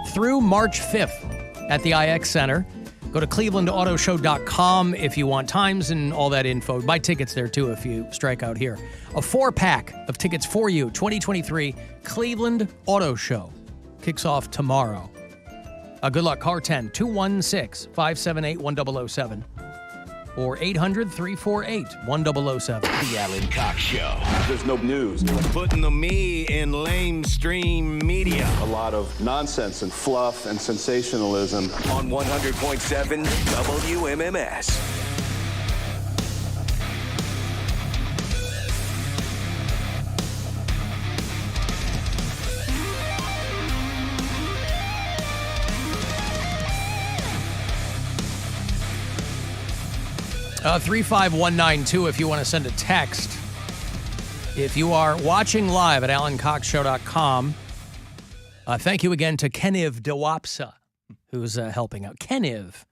through March 5th at the IX Center. Go to clevelandautoshow.com if you want times and all that info. Buy tickets there, too, if you strike out here. A 4-pack of tickets for you, 2023 Cleveland Auto Show. Kicks off tomorrow. Good luck. Car 10, 216-578-1007 or 800-348-1007. The Alan Cox Show. There's no news. Putting the me in lamestream media. A lot of nonsense and fluff and sensationalism. On 100.7 WMMS. 35192 if you want to send a text. If you are watching live at alancoxshow.com, thank you again to Keniv Dewapsa, who's helping out. Keniv,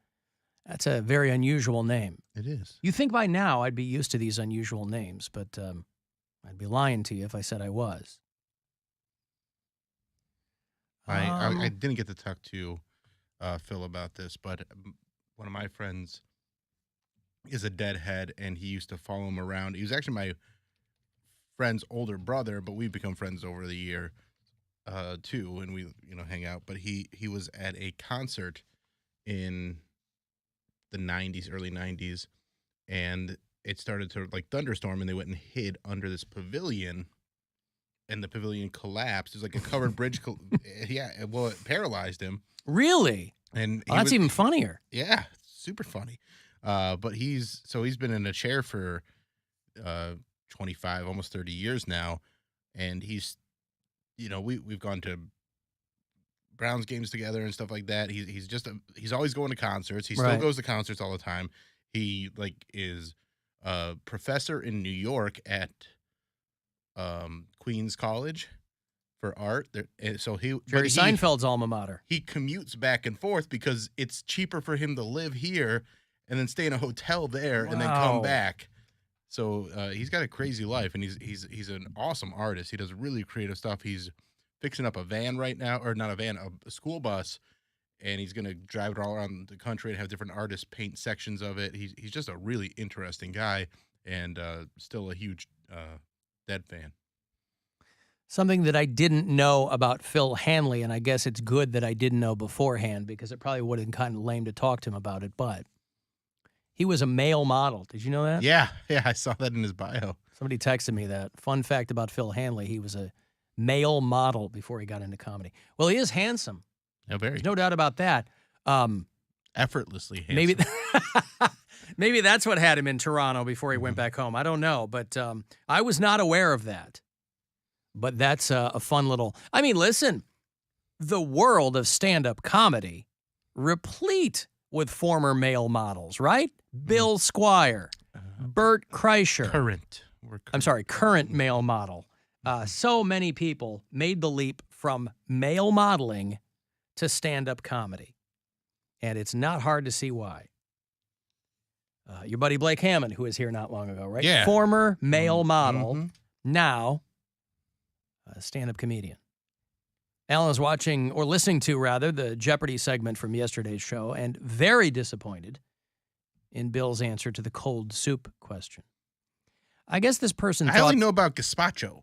that's a very unusual name. It is. You think by now I'd be used to these unusual names, but I'd be lying to you if I said I was. I didn't get to talk to Phil about this, but one of my friends is a deadhead, and he used to follow him around. He was actually my friend's older brother, but we've become friends over the year too, and we hang out. But he was at a concert in the 90s, early 90s, and it started to thunderstorm, and they went and hid under this pavilion, and the pavilion collapsed. It was like a covered bridge. Yeah, well, it paralyzed him. Really? And that's even funnier. Yeah, super funny. But he's been in a chair for 25, almost 30 years now, and he's, we've gone to Browns games together and stuff like that. He's always going to concerts. He still goes to concerts all the time. He is a professor in New York at Queens College for art. So Jerry Seinfeld's alma mater. He commutes back and forth because it's cheaper for him to live here and then stay in a hotel there and then come back. So he's got a crazy life, and he's an awesome artist. He does really creative stuff. He's fixing up a van right now, or not a van, a school bus, and he's going to drive it all around the country and have different artists paint sections of it. He's just a really interesting guy, and still a huge Dead fan. Something that I didn't know about Phil Hanley, and I guess it's good that I didn't know beforehand because it probably would have been kind of lame to talk to him about it, but he was a male model. Did you know that? Yeah, I saw that in his bio. Somebody texted me that. Fun fact about Phil Hanley, he was a male model before he got into comedy. Well, he is handsome. Yeah, very. There's no doubt about that. Effortlessly handsome. Maybe that's what had him in Toronto before he went back home. I don't know, but I was not aware of that. But that's a fun little... I mean, listen, the world of stand-up comedy, replete with former male models, right? Bill Squire, Bert Kreischer. Current male model. So many people made the leap from male modeling to stand-up comedy. And it's not hard to see why. Your buddy Blake Hammond, who was here not long ago, right? Yeah. Former male model, now a stand-up comedian. Alan was watching, or listening to, rather, the Jeopardy segment from yesterday's show, and very disappointed in Bill's answer to the cold soup question. I guess this person thought... I only know about gazpacho.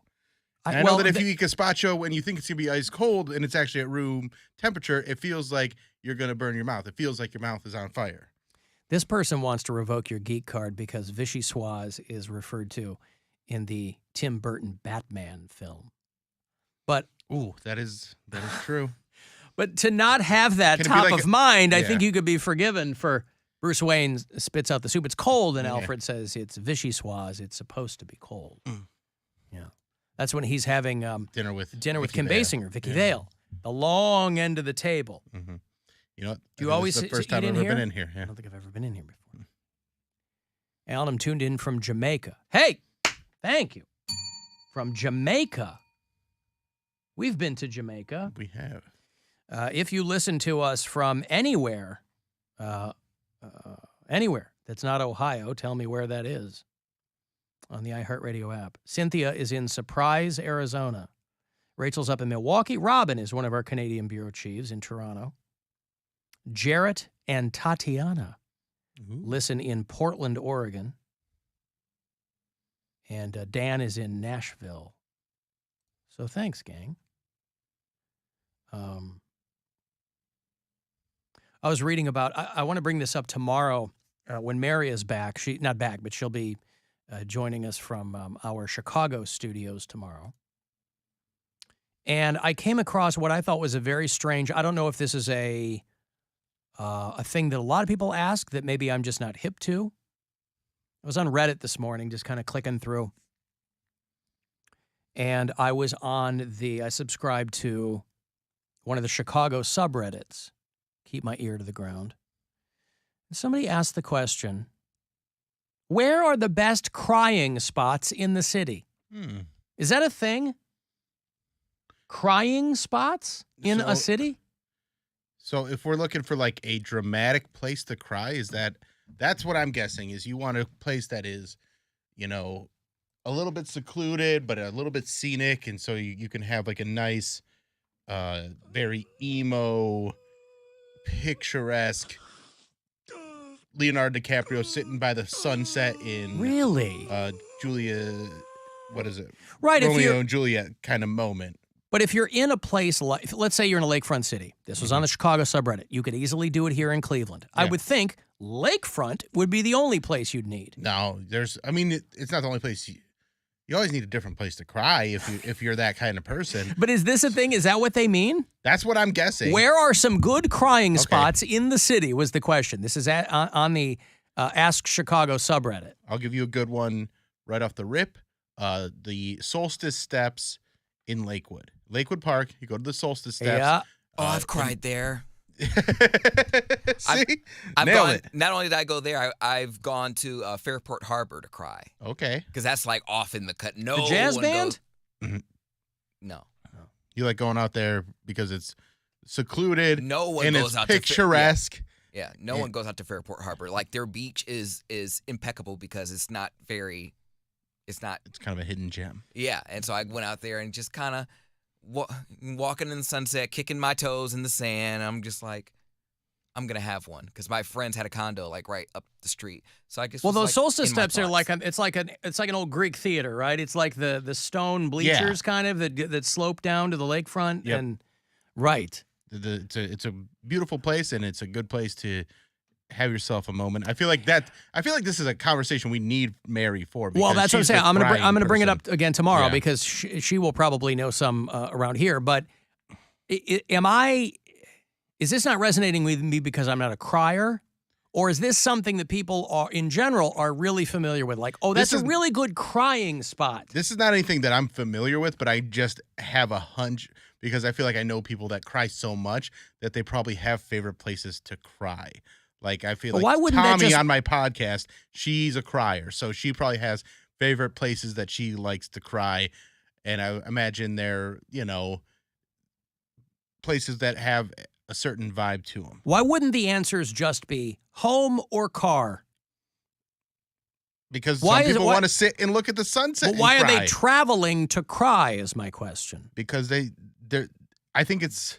I know that if you eat gazpacho and you think it's going to be ice cold and it's actually at room temperature, it feels like you're going to burn your mouth. It feels like your mouth is on fire. This person wants to revoke your geek card because Vichyssoise is referred to in the Tim Burton Batman film. But ooh, that is true. But to not have that top of mind, I think you could be forgiven for Bruce Wayne spits out the soup. It's cold, and Alfred says it's Vichyssoise. It's supposed to be cold. Yeah, that's when he's having dinner with Kim Basinger, Vicky Vale, the long end of the table. Mm-hmm. You know what? Do you always the first time I've ever been in here? Yeah. I don't think I've ever been in here before. Alan, I'm tuned in from Jamaica. Hey, thank you. From Jamaica. We've been to Jamaica. We have. If you listen to us from anywhere that's not Ohio, tell me where that is on the iHeartRadio app. Cynthia is in Surprise, Arizona. Rachel's up in Milwaukee. Robin is one of our Canadian bureau chiefs in Toronto. Jarrett and Tatiana listen in Portland, Oregon. And Dan is in Nashville. So thanks, gang. I was reading about, I want to bring this up tomorrow when Mary is back. Not back, but she'll be joining us from our Chicago studios tomorrow. And I came across what I thought was a very strange, I don't know if this is a thing that a lot of people ask that maybe I'm just not hip to. I was on Reddit this morning, just kind of clicking through. And I was I subscribed to one of the Chicago subreddits. Keep my ear to the ground. And somebody asked the question, where are the best crying spots in the city? Is that a thing? Crying spots in a city? So if we're looking for like a dramatic place to cry, that's what I'm guessing is you want a place that is, a little bit secluded, but a little bit scenic. And so you can have like a nice, very emo, picturesque Leonardo DiCaprio sitting by the sunset in Julia, what is it? Right. Romeo and Juliet kind of moment. But if you're in a place like, let's say you're in a lakefront city. This was on the Chicago subreddit. You could easily do it here in Cleveland. Yeah. I would think lakefront would be the only place you'd need. No, it's not the only place. You always need a different place to cry if you're that kind of person. But is this a thing? Is that what they mean? That's what I'm guessing. Where are some good crying spots in the city was the question. This is on the Ask Chicago subreddit. I'll give you a good one right off the rip. The Solstice Steps in Lakewood. Lakewood Park, you go to the Solstice Steps. Yeah. I've cried there. See? Nailed it. Not only did I go there, I've gone to Fairport Harbor to cry. Okay. Because that's like off in the cut. No, the jazz band? No. You like going out there because it's secluded. No one and goes it's out picturesque. Yeah, no one goes out to Fairport Harbor. Like their beach is impeccable because it's not. It's kind of a hidden gem. Yeah, and so I went out there and just kind of walking in the sunset, kicking my toes in the sand. I'm just like, I'm gonna have one because my friends had a condo like right up the street. So I guess those Solstice Steps are like it's like an old Greek theater, right? It's like the stone bleachers kind of that slope down to the lakefront. Yep. And right. It's a beautiful place and it's a good place to have yourself a moment. I feel like this is a conversation we need Mary for. Well, that's what I'm saying. I'm gonna bring it up again tomorrow because she will probably know some around here. But is this not resonating with me because I'm not a crier, or is this something that people in general are really familiar with? Like, that's a really good crying spot. This is not anything that I'm familiar with, but I just have a hunch because I feel like I know people that cry so much that they probably have favorite places to cry. Like, I feel like Tommy on my podcast, she's a crier. So she probably has favorite places that she likes to cry. And I imagine they're, places that have a certain vibe to them. Why wouldn't the answers just be home or car? Because some people want to sit and look at the sunset and why cry. are they traveling to cry is my question. Because I think it's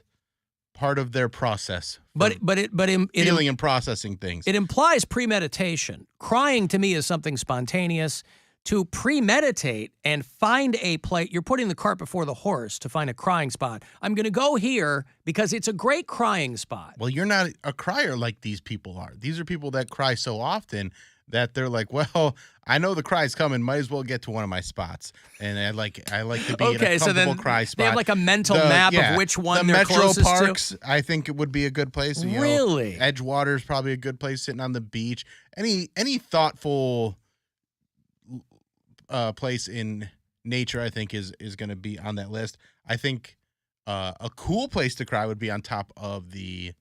part of their process. Feeling and processing things. It implies premeditation. Crying to me is something spontaneous. To premeditate and find a place, you're putting the cart before the horse to find a crying spot. I'm going to go here because it's a great crying spot. Well, you're not a crier like these people are. These are people that cry so often that they're like, well, I know the cry's coming. Might as well get to one of my spots. And I like to be in a comfortable cry spot. They have like a mental map of which one they're Metro closest Parks, to. I think it would be a good place. Really? Edgewater is probably a good place sitting on the beach. Any thoughtful place in nature, I think, is going to be on that list. I think a cool place to cry would be on top of the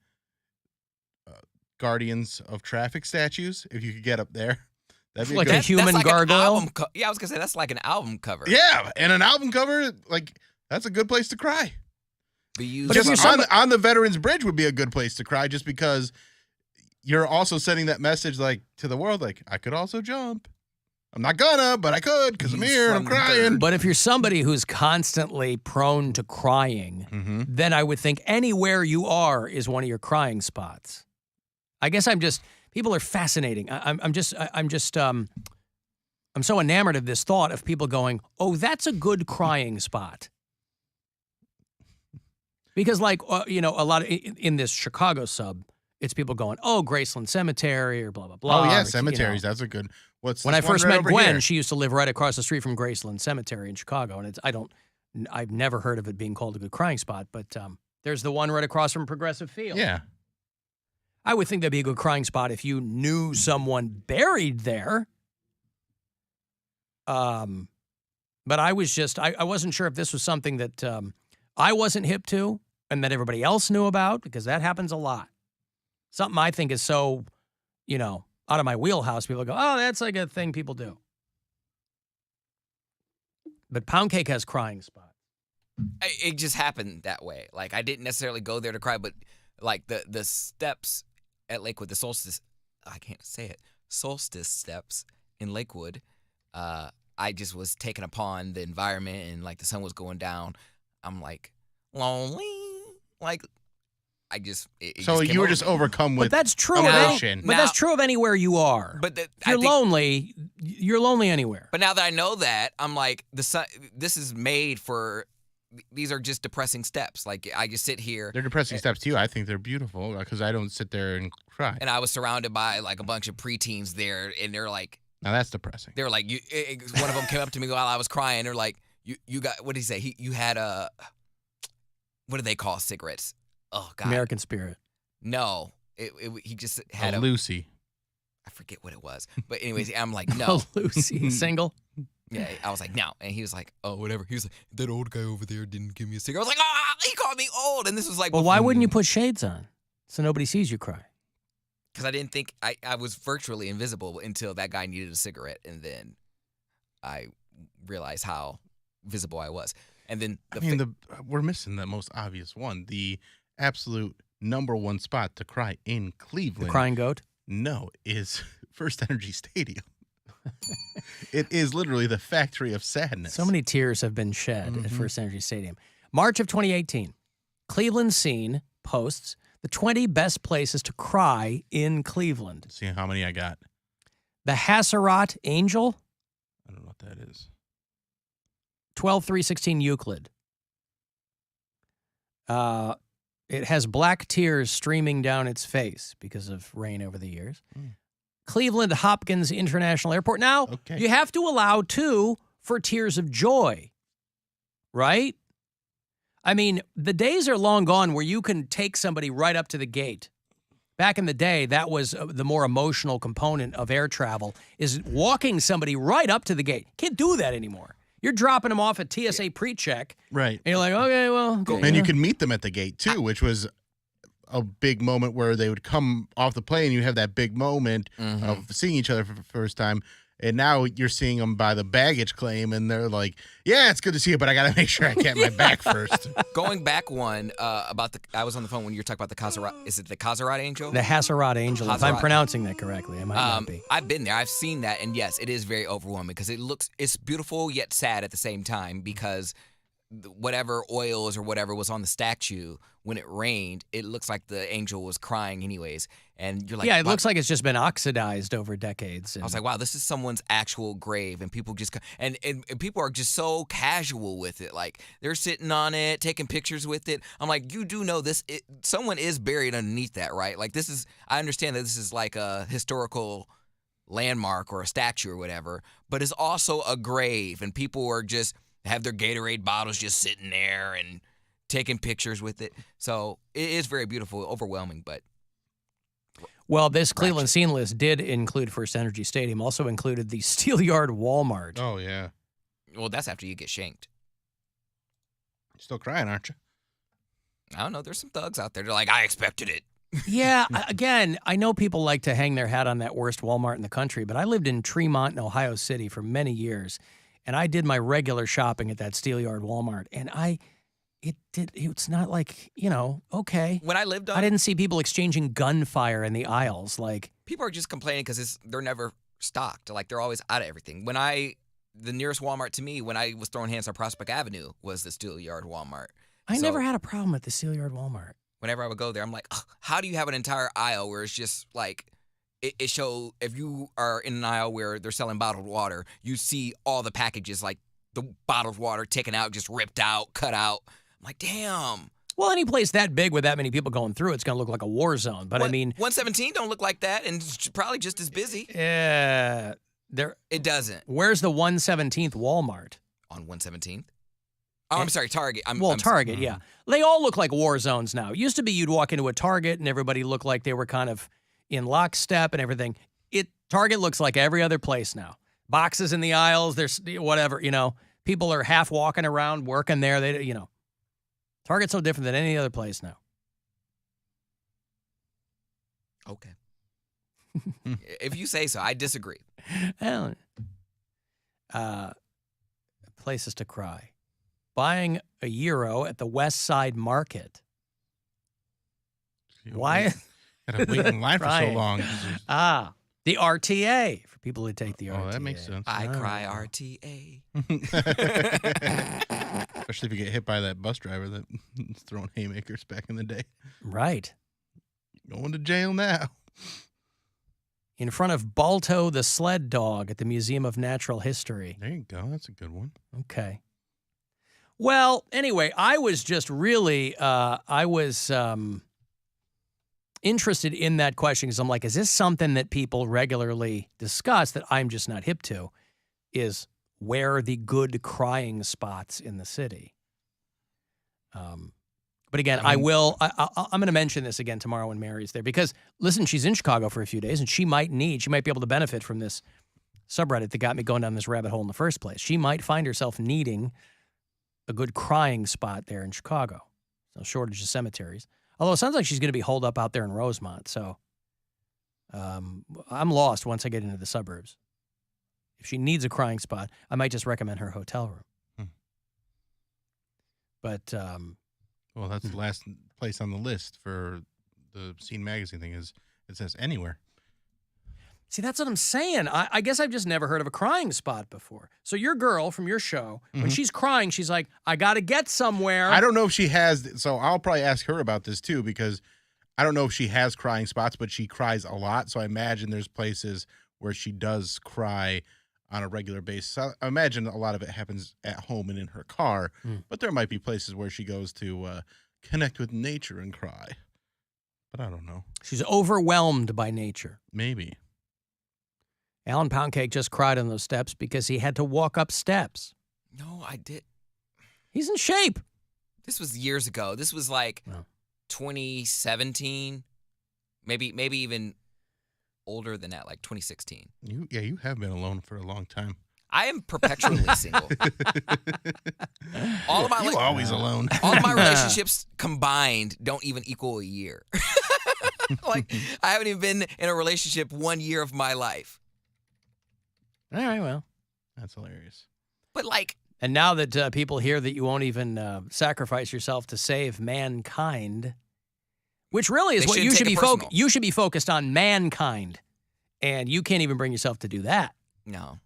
Guardians of Traffic statues. If you could get up there, that'd be like a human gargoyle. I was gonna say that's like an album cover. Yeah, and an album cover, like that's a good place to cry. But just on the Veterans Bridge would be a good place to cry, just because you're also sending that message like to the world, like I could also jump. I'm not gonna, but I could because I'm here and I'm crying. But if you're somebody who's constantly prone to crying, then I would think anywhere you are is one of your crying spots. I guess people are fascinating. I'm so enamored of this thought of people going, oh, that's a good crying spot. Because a lot of, in this Chicago sub, it's people going, oh, Graceland Cemetery or blah, blah, blah. Oh, yeah, cemeteries. That's a good, when I first met Gwen, she used to live right across the street from Graceland Cemetery in Chicago. And I've never heard of it being called a good crying spot, but there's the one right across from Progressive Field. Yeah. I would think that'd be a good crying spot if you knew someone buried there. But I was I wasn't sure if this was something that I wasn't hip to and that everybody else knew about, because that happens a lot. Something I think is so, out of my wheelhouse. People go, oh, that's like a thing people do. But Poundcake has crying spots. It just happened that way. Like, I didn't necessarily go there to cry, but like the steps at Lakewood, the solstice, I can't say it, solstice steps in Lakewood, I just was taken upon the environment, and like the sun was going down. I'm like lonely, like I just. So you were just overcome with. But that's true. Emotion. But that's true of anywhere you are. But if you're lonely. You're lonely anywhere. But now that I know that, I'm like the sun. This is made for. These are just depressing steps. Like, I just sit here. They're depressing steps too. I think they're beautiful because I don't sit there and cry. And I was surrounded by like a bunch of preteens there, and they're like. Now that's depressing. They were like, one of them came up to me while I was crying. They're like, you got, what did he say? You had what do they call cigarettes? Oh, God. American Spirit. No. He just had a Lucy. I forget what it was. But anyways, I'm like, no. Lucy, single? Yeah, I was like, no. And he was like, oh, whatever. He was like, that old guy over there didn't give me a cigarette. I was like, ah, he called me old. And this was like. Well, why wouldn't you put shades on so nobody sees you cry? Because I didn't think I was virtually invisible until that guy needed a cigarette, and then I realized how visible I was. And then we're missing the most obvious one, the absolute #1 spot to cry in Cleveland. The crying goat? No, is First Energy Stadium. It is literally the factory of sadness. So many tears have been shed at First Energy Stadium. March of 2018, Cleveland Scene posts the 20 best places to cry in Cleveland. See how many I got. The Hasserot Angel. I don't know what that is. 12316 Euclid. It has black tears streaming down its face because of rain over the years. Cleveland Hopkins International Airport. Now, you have to allow 2 for tears of joy, right? I mean, the days are long gone where you can take somebody right up to the gate. Back in the day, that was the more emotional component of air travel, is walking somebody right up to the gate. Can't do that anymore. You're dropping them off at TSA pre-check. Right. And you're like, okay, well. Okay, and you can meet them at the gate, too, which was a big moment where they would come off the plane. You have that big moment of seeing each other for the first time. And now you're seeing them by the baggage claim, and they're like, yeah, it's good to see you, but I got to make sure I get my bag first. Going back I was on the phone when you were talking about the Hasserot. Is it the Hasserot Angel? The Hasserot Angel. If I'm pronouncing that correctly, I might not be. I've been there. I've seen that, and yes, it is very overwhelming because it's beautiful yet sad at the same time, because whatever oils or whatever was on the statue, when it rained, it looks like the angel was crying anyways. And you're like, yeah, it looks like it's just been oxidized over decades. I was like, wow, this is someone's actual grave, and people just and people are just so casual with it. Like, they're sitting on it, taking pictures with it. I'm like, you do know this? Someone is buried underneath that, right? Like, this is. I understand that this is like a historical landmark or a statue or whatever, but it's also a grave, and people are just have their Gatorade bottles just sitting there and taking pictures with it. So it is very beautiful, overwhelming, but. Well, this Cleveland Scene list did include First Energy Stadium, also included the Steelyard Walmart. Oh, yeah. Well, that's after you get shanked. You're still crying, aren't you? I don't know. There's some thugs out there. They're like, I expected it. Yeah, again, I know people like to hang their hat on that worst Walmart in the country, but I lived in Tremont in Ohio City for many years, and I did my regular shopping at that Steelyard Walmart, and it's not like, okay. When I lived on, I didn't see people exchanging gunfire in the aisles. Like, people are just complaining because they're never stocked. Like they're always out of everything. The nearest Walmart to me when I was throwing hands on Prospect Avenue was the Steelyard Walmart. I never had a problem at the Steelyard Walmart. Whenever I would go there, I'm like, how do you have an entire aisle where it's just like, it show if you are in an aisle where they're selling bottled water, you see all the packages, like the bottled water taken out, just ripped out, cut out. I'm like, damn. Well, any place that big with that many people going through, it's going to look like a war zone. But I mean, 117 don't look like that, and it's probably just as busy. Yeah. It doesn't. Where's the 117th Walmart? On 117th? Oh, I'm sorry, Target. Target, yeah. They all look like war zones now. It used to be you'd walk into a Target and everybody looked like they were kind of in lockstep and everything. Target looks like every other place now. Boxes in the aisles, there's whatever, people are half walking around working there. Target's so different than any other place now. Okay. If you say so, I disagree. Places to cry. Buying a euro at the West Side Market. Why? Had to wait in line for so long. The RTA for people who take the RTA. Oh, that makes sense. I cry RTA. Especially if you get hit by that bus driver that's throwing haymakers back in the day. Right. Going to jail now. In front of Balto the sled dog at the Museum of Natural History. There you go. That's a good one. Okay. Well, anyway, I was just really, interested in that question because I'm like, is this something that people regularly discuss that I'm just not hip to? Is where are the good crying spots in the city? But again, I'm going to mention this again tomorrow when Mary's there because, listen, she's in Chicago for a few days and she might be able to benefit from this subreddit that got me going down this rabbit hole in the first place. She might find herself needing a good crying spot there in Chicago. No shortage of cemeteries. Although it sounds like she's going to be holed up out there in Rosemont. So I'm lost once I get into the suburbs. If she needs a crying spot, I might just recommend her hotel room. But well, that's the last place on the list for the Scene Magazine thing is it says anywhere. See, that's what I'm saying. I guess I've just never heard of a crying spot before. So your girl from your show, when she's crying, she's like, I got to get somewhere. I don't know if she has, so I'll probably ask her about this too, because I don't know if she has crying spots, but she cries a lot. So I imagine there's places where she does cry on a regular basis. I imagine a lot of it happens at home and in her car, but there might be places where she goes to connect with nature and cry. But I don't know. She's overwhelmed by nature. Maybe. Alan Poundcake just cried on those steps because he had to walk up steps. No, I did. He's in shape. This was years ago. This was like 2017, maybe even older than that, like 2016. You have been alone for a long time. I am perpetually single. All of my You're always alone. All of my relationships combined don't even equal a year. Like I haven't even been in a relationship 1 year of my life. All right, well. That's hilarious. But like... And now that people hear that you won't even sacrifice yourself to save mankind, which really is what you should be you should be focused on, mankind. And you can't even bring yourself to do that. No.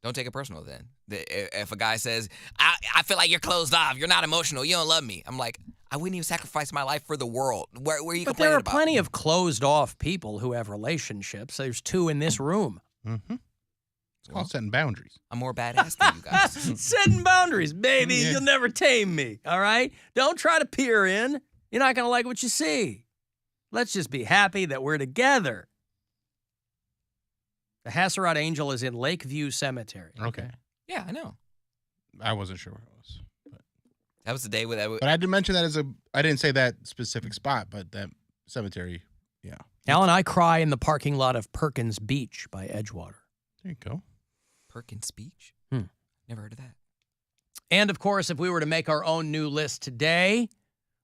Don't take it personal then. If a guy says, I feel like you're closed off, you're not emotional, you don't love me. I'm like, I wouldn't even sacrifice my life for the world. Where are you complaining about? But there are plenty of closed off people who have relationships. There's 2 in this room. Mm-hmm. It's called setting boundaries. I'm more badass than you guys. Setting boundaries, baby. Yeah. You'll never tame me, all right? Don't try to peer in. You're not going to like what you see. Let's just be happy that we're together. The Hasserot Angel is in Lakeview Cemetery. Okay. Yeah, I know. I wasn't sure where it was. But that was the day with that. But I did mention that I didn't say that specific spot, but that cemetery, yeah. Alan, I cry in the parking lot of Perkins Beach by Edgewater. There you go. Perkins Beach? Never heard of that. And, of course, if we were to make our own new list today,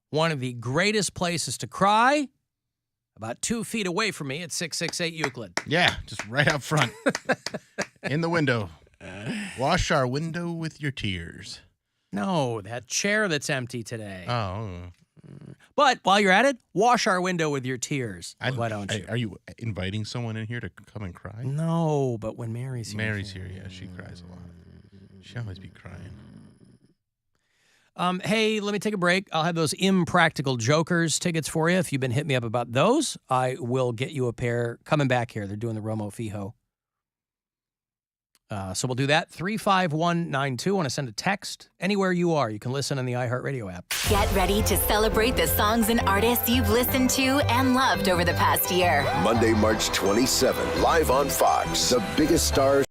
one of the greatest places to cry, about 2 feet away from me at 668 Euclid. Yeah, just right out front. In the window. Wash our window with your tears. No, that chair that's empty today. Oh. But while you're at it, wash our window with your tears. Why don't you? Are you inviting someone in here to come and cry? No, but when Mary's here. Mary's here, yeah. She cries a lot. She always be crying. Hey, let me take a break. I'll have those Impractical Jokers tickets for you. If you've been hitting me up about those, I will get you a pair coming back here. They're doing the Romo Fijo. So we'll do that. 35192. Want to send a text? Anywhere you are, you can listen on the iHeartRadio app. Get ready to celebrate the songs and artists you've listened to and loved over the past year. Monday, March 27, live on Fox. The biggest stars